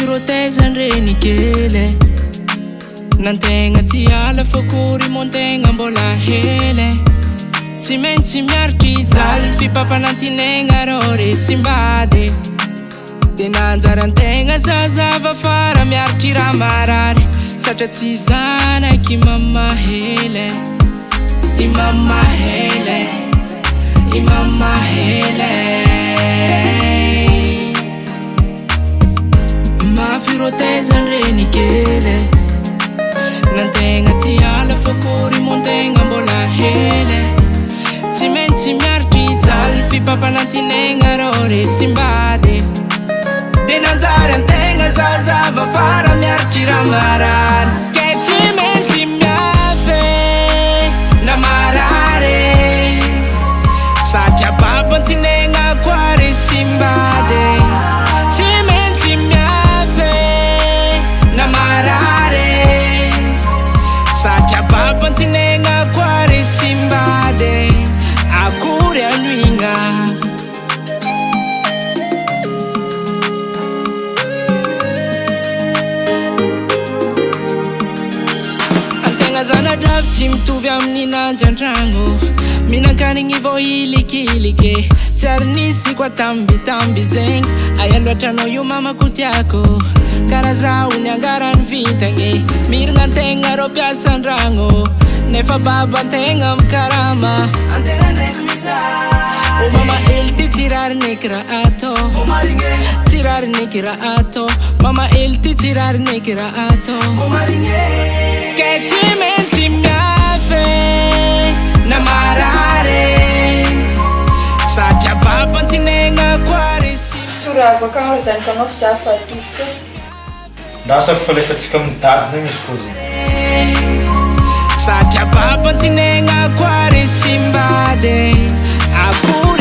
rotezanreny kely nantegna ty ala fakory montegna mbola hele tsy maintsy miarky jaly fipampanantinegna rô resimbady de nanjarantegna zazava fara miarky raha marary satria tsy zanaky mama hele i mama hele i mama hele mafirotezanreny kely nantegna ty ala fakory montegna mbola hele tsy maintsy miarky jaly fipampanantinegna rô resimbady de nanjary antegna zazava fara miarky raha marary ke tsy maintsy miave na marary satria babantinegna koa resimbady tsy maintsy miave na marary satria babantinegna koa resimbady akory anuigna antegna zanadravy tsy mitovy amin'ny nanjy antragno minankanigny vao ilikilike tsy ary nisy koa tambitamby zegny aya loatra anao io mamako tiako karaha zaho ny angarany vitagny miragna antegna rô piasa andragno nefa baba antegna mikarama o mama ely ty tsy rarineky raha atô tsy rarineky raha atô mama ely ty tsy rarineky raha atô ke tsy maintsy miave na marary satria babantinegna koa resi toravaka zany kanao fizafa atofoka lasa fifalefatsika midadina misy koa zegny satria babantinegna koa resimbady akory